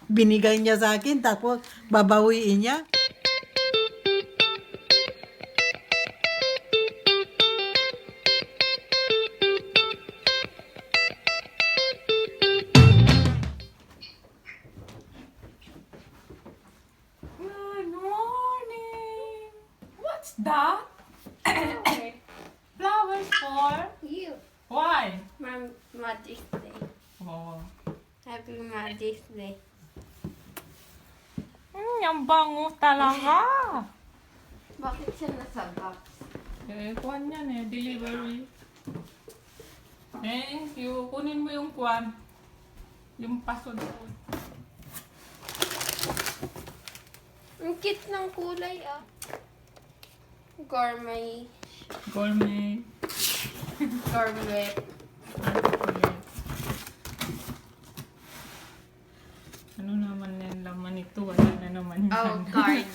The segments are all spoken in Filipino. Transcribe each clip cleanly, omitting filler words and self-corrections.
Binigay niya sa akin, tapos babawiin niya. Good morning. What's that? Flowers for? You. Why? Mother's Day. Oh. Happy Mother's Day. Ang bango talaga. Bakit siya nasa box? Kuhan yan delivery. Thank you. Kunin mo yung kuhan. Yung paso doon. Ang cute ng kulay ah. Gourmet. Gourmet. Gourmet. Ano naman yung laman ito? Wala na naman yan. Oh, card.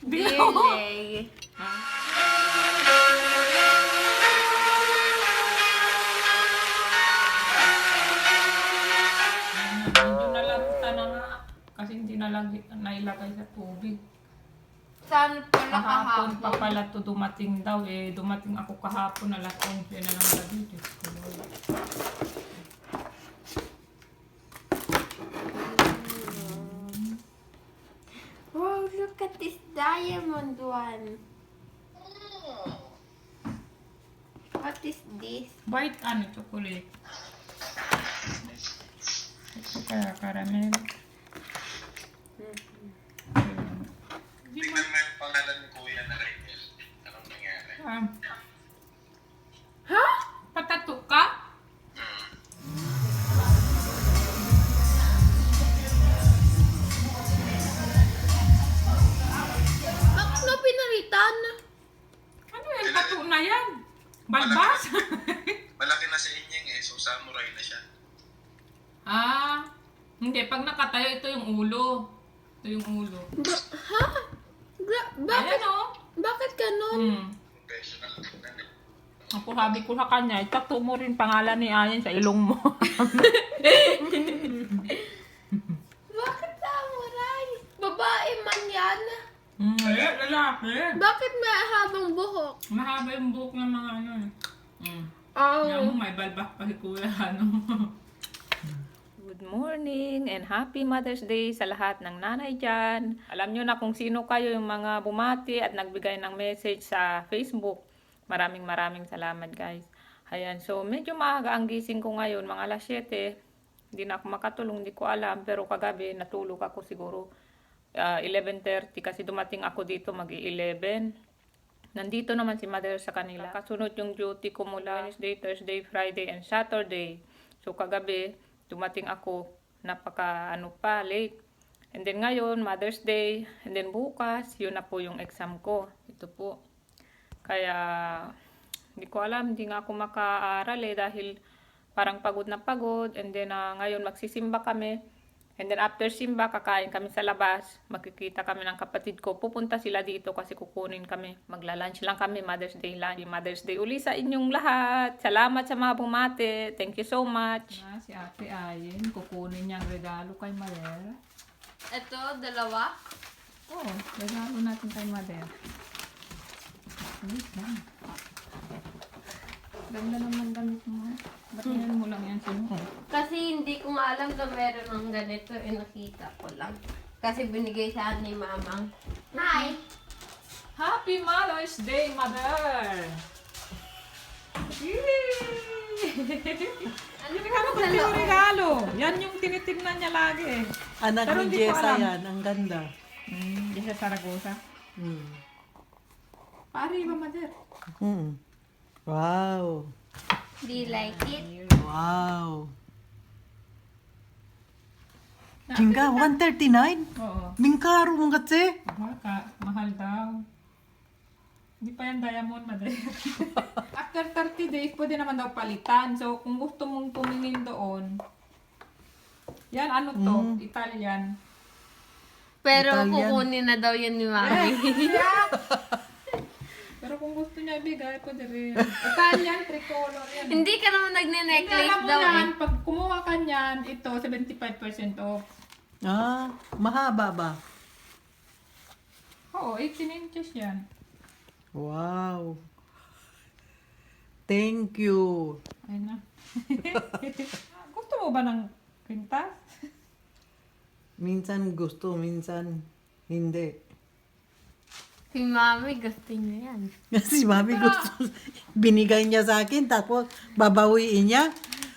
Dearly. Medyo nalagta na nga. Kasi hindi nailagay sa tubig. Saan pala Kahapon pa kahapon? pala to dumating daw. Dumating ako kahapon alas 11 na lang gabi. Diyos ko, Lord. Wow, look at this diamond one. What is this? White chocolate. Ito kaya caramel. Tingnan mo yung pangalan ni Kuya na Raquel. Anong nangyari? Ha? Patato ka? Bakit na pinalitan? Ano yung tato na yan? Balbas? Malaki na sa inyong so samurai na siya. Hindi. Pag nakatayo, ito yung ulo. Ito yung ulo. Ha? Bakit? Ayan o. Bakit ganun? Professional na. Ako sabi ko sa kanya, itato mo rin pangalan ni Ayan sa ilong mo. Bakit samurai? Babae man yan. Lalaki. Bakit may habang buhok? Mahaba yung buhok ng mga ano. Oh. Yan mo, may balbak pa si Kuya. Good morning and happy Mother's Day sa lahat ng nanay dyan. Alam nyo na kung sino kayo yung mga bumati at nagbigay ng message sa Facebook. Maraming salamat guys. Ayan, so medyo maaga ang gising ko ngayon, mga alas 7. Hindi na ako makatulong, hindi ko alam. Pero kagabi natulog ako siguro 11:30 kasi dumating ako dito mag-11. Nandito naman si Mother sa kanila. Kasunod yung duty ko mula Wednesday, Thursday, Friday, and Saturday. So kagabi, dumating ako late. And then ngayon, Mother's Day. And then bukas, yun na po yung exam ko. Ito po. Kaya, hindi ko alam, hindi nga ako makaaral dahil parang pagod na pagod. And then ngayon magsisimba kami. And then after simba, kakain kami sa labas. Magkikita kami ng kapatid ko. Pupunta sila dito kasi kukunin kami. Magla-lunch lang kami, Mother's Day lunch. Mother's Day uli sa inyong lahat. Salamat sa mga bumate. Thank you so much. Si Ate Ayen, kukunin niya ang regalo kay Mother. Ito, dalawa. Oo, regalo natin kay Mother. Wait lang. Ganda naman damit mo. Ba't yan mo lang yan sinuha? Kasi hindi ko nga alam na meron ng ganito. Nakita ko lang. Kasi binigay sa akin ni Mamang. Hi! Happy Mother's Day, Mother! Yay! Ano Regalo ko yung regalo. Yan yung tinitignan niya lagi. Anak Pero ni hindi ko Jessa alam. yan, ang ganda. Jessa Saragosa. Pari ba, Mother? Wow. Do you like it? Wow. Jinga, 139? Oo. Mingkaro mong katse? Mahal daw. Hindi pa yan diamond, Mother. After 30 days, pwede naman daw palitan. So, kung gusto mong tumingin doon, yan, ano to? Italian. Pero Italian. kukunin na daw yan ni Mami. Pero kung gusto niya ibigay, pwede rin. Italian, tricolor yan. Hindi ka naman Hindi, nagne-necklace alam mo daw yan, eh. pag kumuha ka niyan, ito, 75% off. Mahaba ba? Oo, 18 inches yan. Wow. Thank you. Ay na. Gusto mo ba ng kwintas? Minsan gusto, minsan hindi. Si Mami gusto niya yan. Si Mami gusto. Binigay niya sa akin, tapos babawiin niya.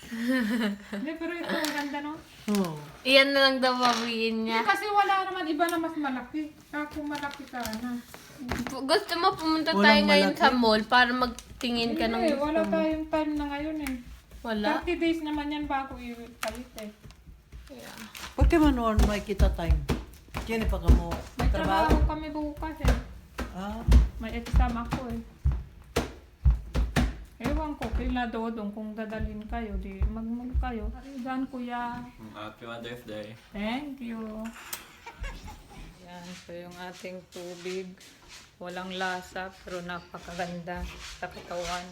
Hindi, pero ito ang ganda, no? Oh. Iyan na lang daw bawiin niya. Kasi wala naman iba na mas malaki. Kaya kung malaki ka na. Gusto mo pumunta Walang tayo ngayon malaki. sa mall para magtingin ka ng Hindi, gusto wala mo? tayong time na ngayon eh. Wala? 30 days naman yan bago i-palit eh. Yeah. Pag ka manoon, may kita time. Kaya pa ka mo May trabaho kami bukas eh. Ah, May exam ako eh. Ewan ko, kila Dodong kung dadalhin kayo, di mag kayo. Arigan kuya. Happy Mother's Day. Thank you. Yan, so yung ating tubig. Walang lasa, pero napakaganda sa katawan.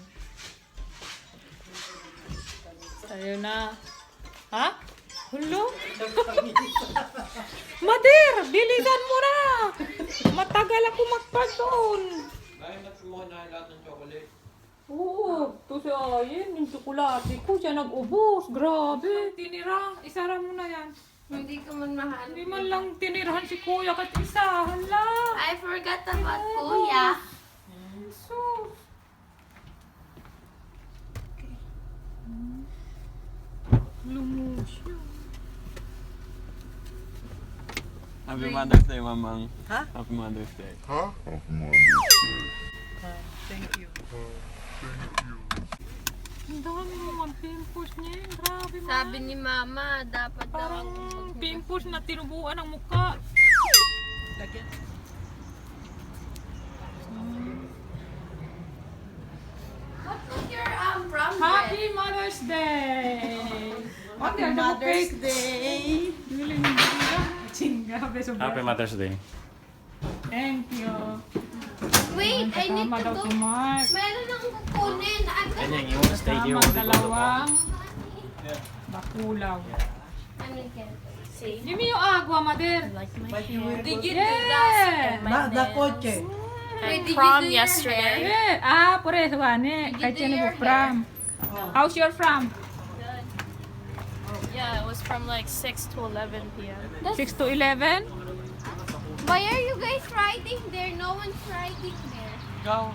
Ayun na. Ha? Hulo? Mader, bilisan mo na! Matagal ako magpagdoon. Dahil natumuhan na lahat ng chocolate. Oo, to si Ayen, yung tsokolate ko, siya nag-ubos. Grabe, tinira. Isara mo na yan. Hindi ka man mahal. Hindi man lang tinirahan si kuya kat isa. Hala. I forgot about Kuya. So, lumus yun. Happy Mother's Day, Mamang. Ha? Happy Mother's Day. thank you. Ang dami naman pimples niya. Grabe man. Sabi ni Mama, dapat daw Parang ang pimples na tinubuan ang mukha. Lagyan. What's your prom dress? Happy Mother's Day! Happy Mother's Day! Chinga, beso Happy Mother's Day. Thank you. Wait, I need Kasama to daw go. si Mark. Meron akong kukunin. I'm gonna you want to stay here Kasama while we go to the dalawang bakulaw. see. Give me yung agua, Mader. Did you do Yeah! Da kotse. Wait, did you do yesterday? Yeah. Por eso, gane. Kahit do yan your mo from. How's your from? Yeah, it was from like 6 to 11 p.m. 6 to 11? Why are you guys riding there? No one's riding there. Go.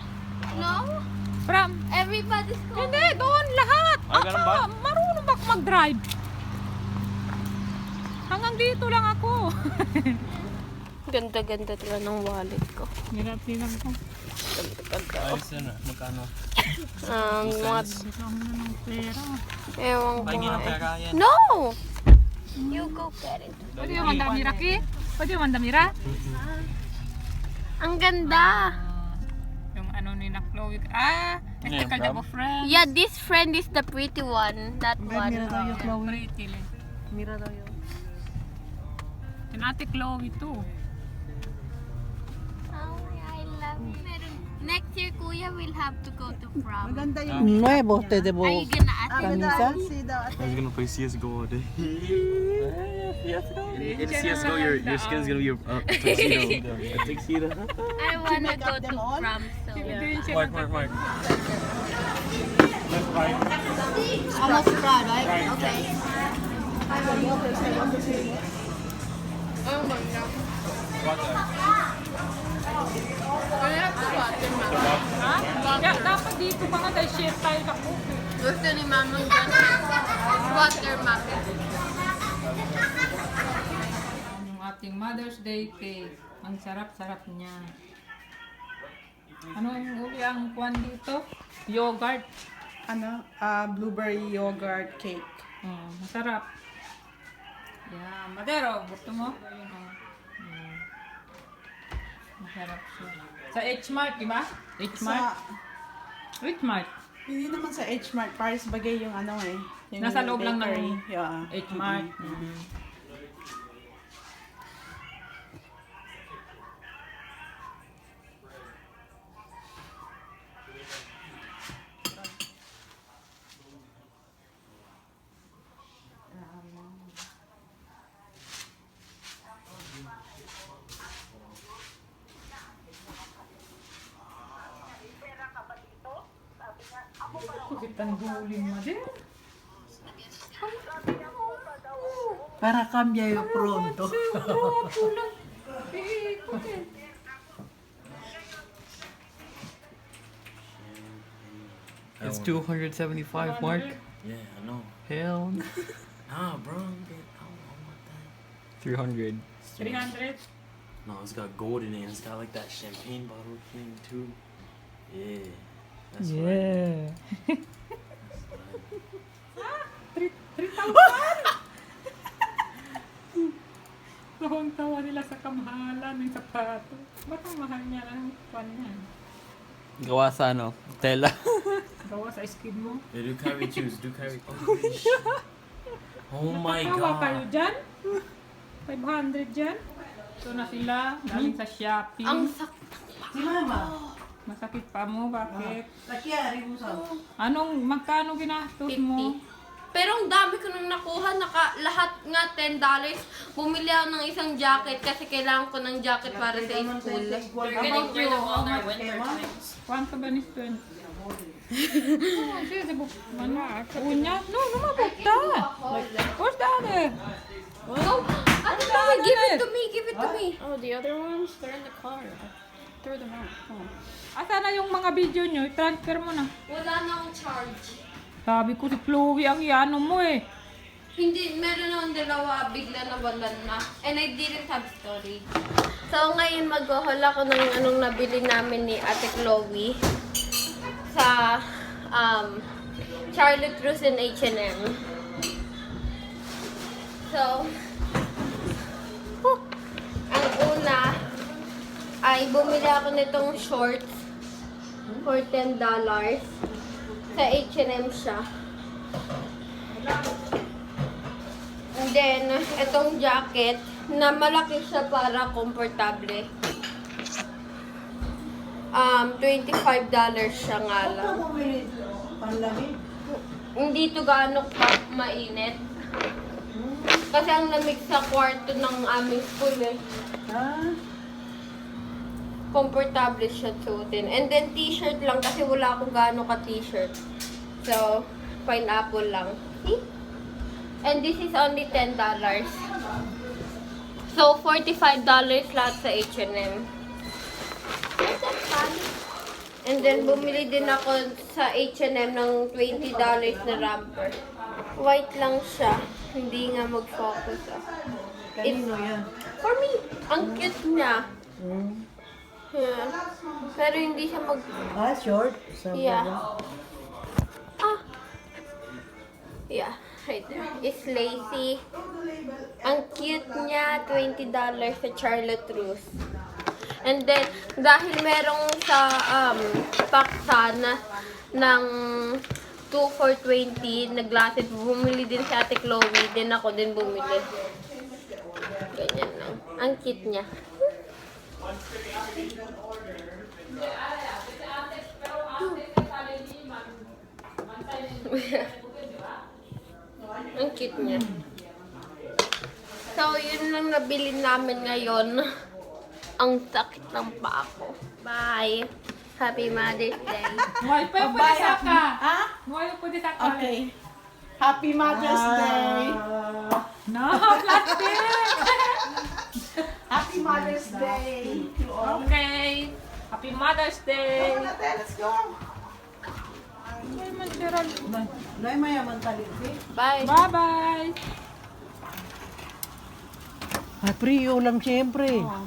No? From? Everybody's going. Hindi, doon lahat. Ay, ganun ba? Marunong ba ako mag-drive? Hanggang dito lang ako. Ganda-ganda talaga ng wallet ko. Hirap-hirap ko. Ayos na. Magkano? Mga... Kasama na ng pera. Ewan ko Pahingi ng nga eh. pera yan. No! You go get it. Pwede yung mandamira, Ki? Pwede yung mandamira? Ang ganda! Yung ano ni na Chloe. Este Yeah, ka from? friend. Yeah, this friend is the pretty one. That one. Mira daw yung Chloe. Pretty lang. Mira daw yun. Yung ate Chloe too. Oh, I love you. Next year, Kuya, we'll have to go to prom. Nuevo, te debo. Are you gonna ask Camisa? I was gonna play CSGO all day. In CSGO, your skin's gonna be a tuxedo. A tuxedo. I wanna go to prom, so... Mark, Mark, Mark. Almost proud, right? Okay. Oh my God. Ha? Dapat dito pa nga dahil share tayo na po. Gusto ni Mama ganun. Water muffin. Yung ating Mother's Day cake. Ang sarap-sarap niya. Ano yung uli ang kuwan dito? Yogurt. Blueberry yogurt cake. Masarap. Yan. Madero, gusto mo? Masarap siya. Sa H-Mart, di ba? H-Mart? H-Mart. Hindi naman sa H-Mart, Paris Bagay yung ano eh. Yung Nasa loob lang bakery. ng Yeah. H-Mart. Tanggulin mo din. Para cambio pronto. It's 275, Mark. Yeah, I know. Hell. Nah, bro. I don't want that. 300. 300. No, it's got gold in it. And it's got like that champagne bottle thing too. Yeah. That's right. Yeah. Tawang-tawa nila sa kamahalan ng sapato. Ba't ang mahal niya ng kwan niya? Gawa sa ano? Tela. Gawa sa skin mo. Yeah, do carry shoes. Do carry. Oh, shit. Oh my Tawa kayo god. dyan? 500 dyan? Ito na sila. Galing sa Shopee. Ang sakit. Si Mama. Masakit pa mo, bakit? Nakyari mo sa... Magkano ginastos 50. mo? Pero ang dami ko nang nakuha, lahat nga $10. Bumili ako ng isang jacket kasi kailangan ko ng jacket para sa school. About you, how much? Quanto ba ni student? Oh, sige, mana, unya? No, no mabukta. Where's the other? Ano ba? Give it to me, give it to me. Oh, the other ones? They're in the car. Throw them out. Oh. Asa na yung mga video nyo? I-transfer mo na. Wala na akong charge. Sabi ko si Chloe ang iano mo eh. Hindi, meron akong dalawa, bigla na wala na. And I didn't have storage. So ngayon mag-haul ako ng anong nabili namin ni Ate Chloe sa Charlotte Russe and H&M. So, ang una ay bumili ako nitong shorts for $10. Sa H&M siya. And then, itong jacket, na malaki siya para komportable. $25 siya nga lang. Ano bumili? Panlamig? Hindi to gaano mainit. Kasi ang lamig sa kwarto ng aming school eh. Ah, Komportable siya suotin. And then t-shirt lang kasi wala akong gaano ka t-shirt. So, pineapple lang. See? And this is only $10. So, $45 lahat sa H&M. And then, bumili din ako sa H&M ng $20 na romper. White lang siya. Hindi nga mag-focus. kanino yan? For me, ang cute niya. Hmm. Yeah. Pero hindi siya mag... Ah, short? Sa Yeah. baba. Yeah, right there. It's lacy. Ang cute niya, $20 sa Charlotte Russe. And then, dahil merong sa paksa na ng 2 for $20 na glasses, bumili din si Ate Chloe, din ako din bumili. Ganyan lang. Ang cute niya. Ang cute niya. So, yun lang nabili namin ngayon. Ang sakit ng paa ko. Bye! Happy Mother's Day! Muay pa po sa ka. Ha? Muay po sa ka. Okay. Happy Mother's Day. No, plastic. Happy Mother's Day to all. Okay. Happy Mother's Day. Come on, ate, let's go. Noy, mayaman talipin. Bye! Bye-bye. Ah, priyo lang siyempre. Oh,